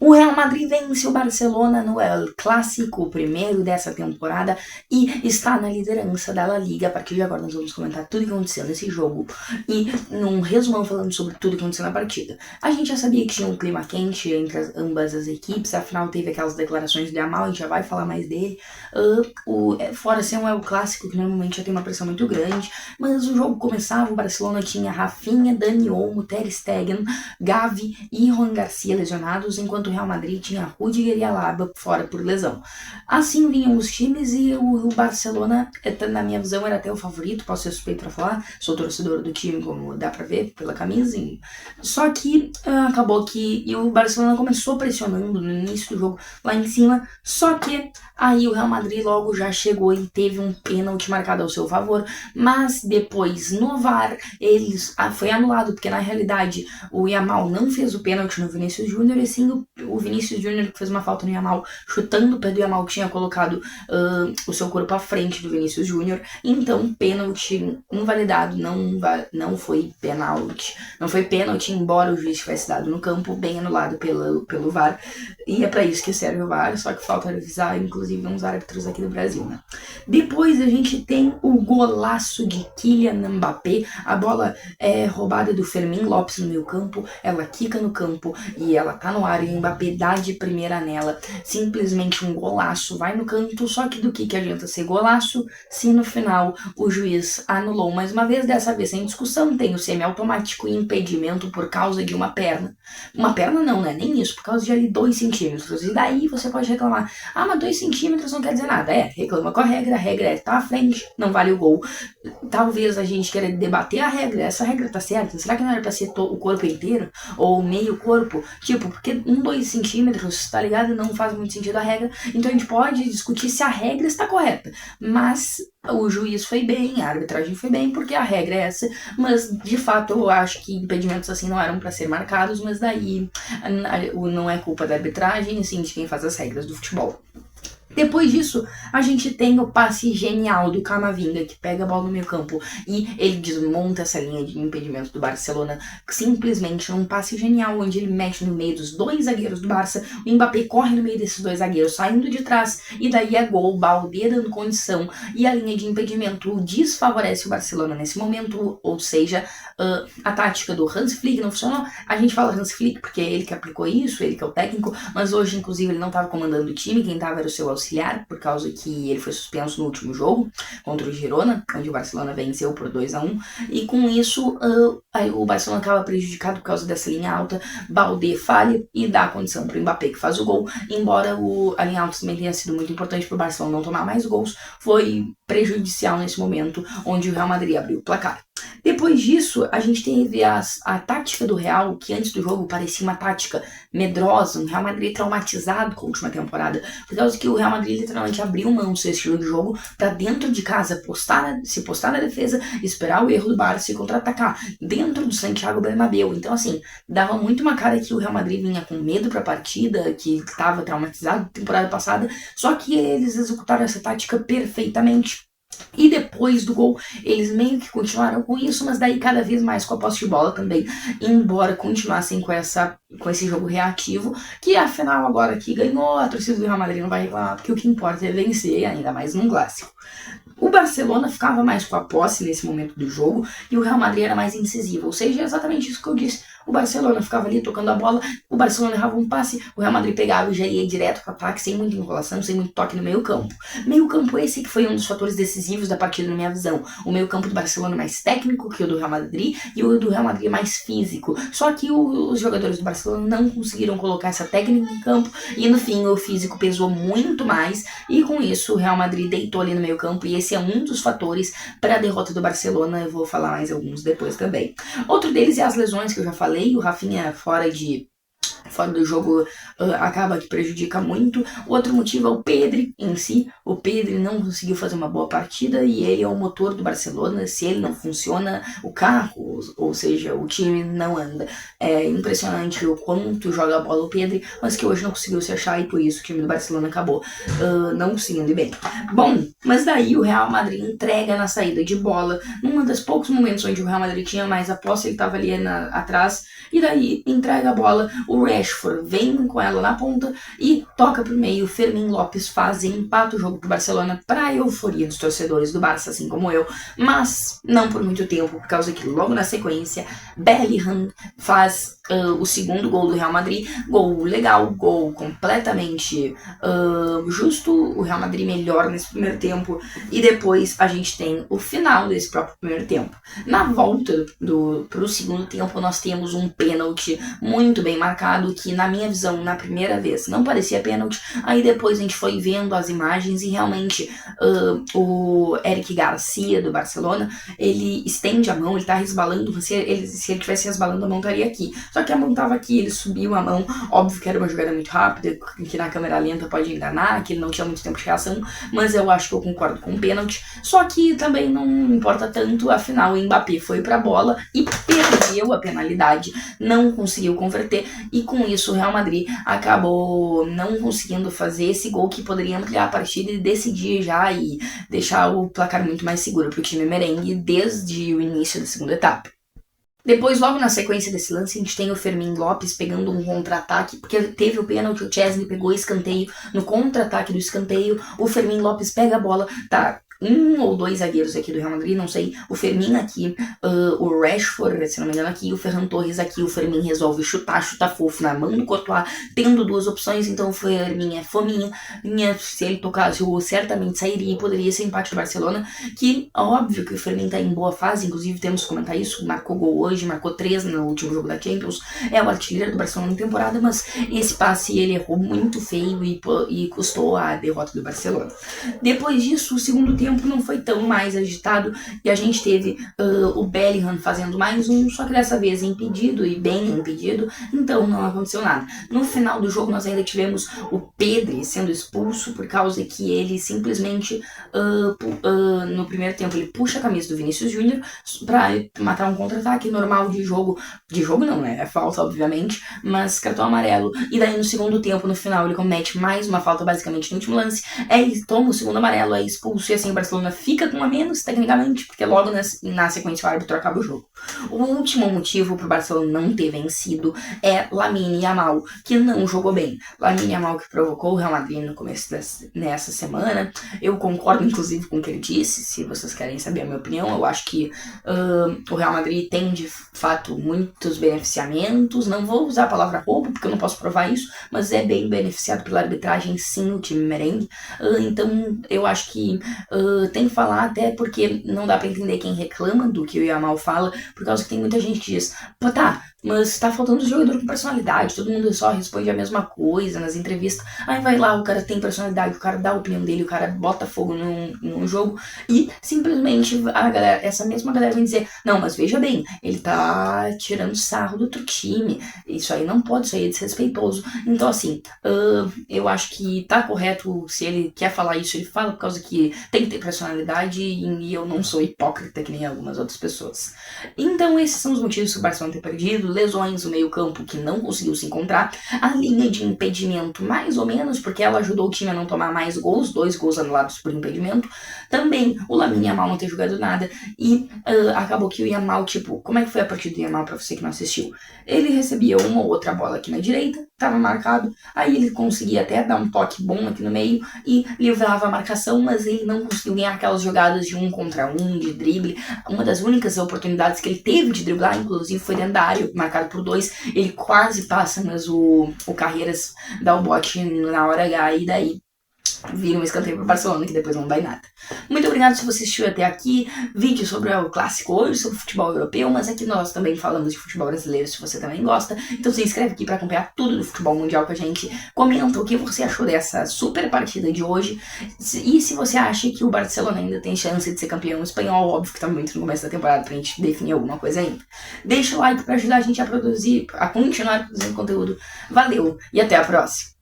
O Real Madrid vence o Barcelona no El Clásico, o primeiro dessa temporada, e está na liderança da La Liga. A partir de agora nós vamos comentar tudo o que aconteceu nesse jogo e num resumão falando sobre tudo o que aconteceu na partida. A gente já sabia que tinha um clima quente entre ambas as equipes, afinal teve aquelas declarações do Yamal, a gente já vai falar mais dele. Fora ser um El Clásico, que normalmente já tem uma pressão muito grande, mas o jogo começava, o Barcelona tinha Rafinha, Dani Olmo, Ter Stegen, Gavi e Juan Garcia lesionados, enquanto o Real Madrid tinha Rudiger e Alaba fora por lesão. Assim vinham os times e o Barcelona, na minha visão, era até o favorito, posso ser suspeito pra falar, sou torcedor do time, como dá pra ver pela camisa. Só que acabou que o Barcelona começou pressionando no início do jogo lá em cima, só que aí o Real Madrid logo já chegou e teve um pênalti marcado ao seu favor, mas depois no VAR foi anulado, porque na realidade o Yamal não fez o pênalti no Vinícius Júnior, e sim o Vinícius Júnior que fez uma falta no Yamal, chutando o pé do Yamal, que tinha colocado o seu corpo à frente do Vinícius Júnior. Então, pênalti invalidado, não foi pênalti. Não foi pênalti, embora o juiz tivesse dado no campo, bem anulado pelo VAR. E é pra isso que serve o VAR, só que falta avisar, inclusive, uns árbitros aqui do Brasil, né? Depois a gente tem o golaço de Kylian Mbappé. A bola é roubada do Fermín Lopes no meio campo, ela quica no campo e ela tá no ar, e o Mbappé dá de primeira nela, simplesmente um golaço, vai no canto. Só que do que adianta ser golaço se no final o juiz anulou mais uma vez, dessa vez sem discussão, tem o semiautomático e impedimento por causa de uma perna. Uma perna não, né? Nem isso, por causa de ali 2 centímetros. E daí você pode reclamar, mas 2 centímetros não quer dizer nada. Reclama com a regra é tá à frente, não vale o gol. Talvez a gente queira debater a regra, essa regra tá certa? Será que não era pra ser o corpo inteiro? Ou meio corpo? Tipo, porque 2 centímetros, tá ligado? Não faz muito sentido a regra. Então a gente pode discutir se a regra está correta. Mas o juiz foi bem, a arbitragem foi bem, porque a regra é essa. Mas, de fato, eu acho que impedimentos assim não eram pra ser marcados, mas daí não é culpa da arbitragem, sim, de quem faz as regras do futebol. Depois disso, a gente tem o passe genial do Camavinga, que pega a bola no meio campo e ele desmonta essa linha de impedimento do Barcelona, simplesmente um passe genial, onde ele mexe no meio dos 2 zagueiros do Barça, o Mbappé corre no meio desses 2 zagueiros, saindo de trás, e daí é gol, Baldé dando condição, e a linha de impedimento desfavorece o Barcelona nesse momento, ou seja, a tática do Hans Flick não funcionou. A gente fala Hans Flick porque é ele que aplicou isso, ele que é o técnico, mas hoje, inclusive, ele não estava comandando o time, quem estava era o seu auxiliar, por causa que ele foi suspenso no último jogo contra o Girona, onde o Barcelona venceu por 2-1, e com isso o Barcelona acaba prejudicado por causa dessa linha alta. Baldé falha e dá a condição para o Mbappé, que faz o gol, embora a linha alta também tenha sido muito importante para o Barcelona não tomar mais gols, foi prejudicial nesse momento, onde o Real Madrid abriu o placar. Depois disso, a gente teve a tática do Real, que antes do jogo parecia uma tática medrosa, um Real Madrid traumatizado com a última temporada, por causa que o Real Madrid literalmente abriu mão do seu estilo de jogo pra dentro de casa, se postar na defesa, esperar o erro do Barça e contra-atacar dentro do Santiago Bernabéu. Então, assim, dava muito uma cara que o Real Madrid vinha com medo pra partida, que estava traumatizado na temporada passada, só que eles executaram essa tática perfeitamente. E depois do gol, eles meio que continuaram com isso, mas daí cada vez mais com a posse de bola também, embora continuassem com esse jogo reativo, que afinal agora que ganhou, a torcida do Real Madrid não vai reclamar, porque o que importa é vencer, ainda mais num clássico. O Barcelona ficava mais com a posse nesse momento do jogo e o Real Madrid era mais incisivo, ou seja, é exatamente isso que eu disse. O Barcelona ficava ali tocando a bola, o Barcelona errava um passe, o Real Madrid pegava e já ia direto para o ataque, sem muita enrolação, sem muito toque no meio campo. Meio campo esse que foi um dos fatores decisivos da partida na minha visão. O meio campo do Barcelona mais técnico que o do Real Madrid e o do Real Madrid mais físico. Só que os jogadores do Barcelona não conseguiram colocar essa técnica em campo e no fim o físico pesou muito mais e com isso o Real Madrid deitou ali no meio campo e esse é um dos fatores para a derrota do Barcelona. Eu vou falar mais alguns depois também. Outro deles é as lesões que eu já falei. O Rafinha fora do jogo acaba que prejudica muito. O outro motivo é o Pedri em si. O Pedri não conseguiu fazer uma boa partida e ele é o motor do Barcelona. Se ele não funciona, o carro, ou seja, o time não anda. É impressionante o quanto joga a bola o Pedri, mas que hoje não conseguiu se achar e por isso o time do Barcelona acabou não conseguindo ir bem. Bom, mas daí o Real Madrid entrega na saída de bola, num dos poucos momentos onde o Real Madrid tinha mais a posse, ele estava ali atrás, e daí entrega a bola, o Rashford vem com ela na ponta e toca pro meio. Fermín Lopes faz e empata o jogo pro Barcelona, pra euforia dos torcedores do Barça, assim como eu, mas não por muito tempo, por causa que logo na sequência Bellingham faz o segundo gol do Real Madrid. Gol legal, gol completamente justo, o Real Madrid melhor nesse primeiro tempo, e depois a gente tem o final desse próprio primeiro tempo. Na volta pro segundo tempo nós temos um pênalti muito bem marcado, que na minha visão, na primeira vez, não parecia pênalti, aí depois a gente foi vendo as imagens e realmente o Eric Garcia do Barcelona, ele estende a mão, ele tá resbalando, se ele tivesse resbalando a mão estaria aqui, só que a mão tava aqui, ele subiu a mão, óbvio que era uma jogada muito rápida, que na câmera lenta pode enganar, que ele não tinha muito tempo de reação, mas eu acho que eu concordo com o pênalti, só que também não importa tanto, afinal o Mbappé foi pra bola e perdeu a penalidade, não conseguiu converter, e com isso o Real Madrid acabou não conseguindo fazer esse gol que poderia ampliar a partida e decidir já e deixar o placar muito mais seguro pro time merengue desde o início da segunda etapa. Depois, logo na sequência desse lance, a gente tem o Fermín Lopes pegando um contra-ataque, porque teve o pênalti, o Chesney pegou escanteio, no contra-ataque do escanteio, o Fermín Lopes pega a bola, tá um ou dois zagueiros aqui do Real Madrid, não sei, o Fermín aqui, o Rashford, se não me engano aqui, o Ferran Torres aqui, o Fermín resolve chutar fofo na mão do Courtois, tendo duas opções, então o Fermín é fominha, se ele tocasse, o certamente sairia e poderia ser empate do Barcelona, que óbvio que o Fermín tá em boa fase, inclusive temos que comentar isso, marcou gol hoje, marcou 3 no último jogo da Champions, é o artilheiro do Barcelona na temporada, mas esse passe ele errou muito feio e custou a derrota do Barcelona. Depois disso, o segundo tempo não foi tão mais agitado e a gente teve o Bellingham fazendo mais um, só que dessa vez impedido e bem impedido, então não aconteceu nada. No final do jogo nós ainda tivemos o Pedri sendo expulso por causa que ele simplesmente no primeiro tempo ele puxa a camisa do Vinícius Júnior pra matar um contra-ataque normal de jogo não, né, é falta obviamente, mas cartão amarelo, e daí no segundo tempo, no final, ele comete mais uma falta basicamente no último lance, toma o segundo amarelo, é expulso e assim o Barcelona fica com a menos, tecnicamente, porque logo na sequência o árbitro acaba o jogo. O último motivo pro Barcelona não ter vencido é Lamine Yamal, que não jogou bem. Lamine Yamal que provocou o Real Madrid no começo nessa semana. Eu concordo, inclusive, com o que ele disse, se vocês querem saber a minha opinião. Eu acho que o Real Madrid tem, de fato, muitos beneficiamentos. Não vou usar a palavra roubo, porque eu não posso provar isso, mas é bem beneficiado pela arbitragem, sim, o time merengue. Então, eu acho que tem que falar, até porque não dá pra entender quem reclama do que o Yamal fala, por causa que tem muita gente que diz, pô, tá, mas tá faltando jogador com personalidade, todo mundo só responde a mesma coisa nas entrevistas, aí vai lá, o cara tem personalidade, o cara dá a opinião dele, o cara bota fogo num jogo, e simplesmente essa mesma galera vem dizer, não, mas veja bem, ele tá tirando sarro do outro time, isso aí não pode, isso aí é desrespeitoso. Então assim, eu acho que tá correto, se ele quer falar isso, ele fala, por causa que tem que ter personalidade e eu não sou hipócrita que nem algumas outras pessoas. Então esses são os motivos que o Barcelona ter perdido, lesões no meio campo que não conseguiu se encontrar, a linha de impedimento mais ou menos, porque ela ajudou o time a não tomar mais gols, 2 gols anulados por impedimento, também o Lamine Yamal não ter jogado nada, e acabou que o Yamal, tipo, como é que foi a partida do Yamal pra você que não assistiu? Ele recebia uma ou outra bola aqui na direita, tava marcado, aí ele conseguia até dar um toque bom aqui no meio e livrava a marcação, mas ele não conseguiu ganhar aquelas jogadas de 1 contra 1, de drible. Uma das únicas oportunidades que ele teve de driblar, inclusive, foi dentro da área, marcado por 2, ele quase passa, mas o Carreiras dá o bote na hora H e daí vira um escanteio pro Barcelona, que depois não dá em nada. Muito obrigado se você assistiu até aqui. Vídeo sobre o clássico hoje, sobre futebol europeu, mas aqui nós também falamos de futebol brasileiro, se você também gosta. Então se inscreve aqui para acompanhar tudo do futebol mundial com a gente. Comenta o que você achou dessa super partida de hoje. E se você acha que o Barcelona ainda tem chance de ser campeão espanhol, óbvio que tá muito no começo da temporada pra gente definir alguma coisa ainda. Deixa o like para ajudar a gente a continuar produzindo conteúdo. Valeu e até a próxima!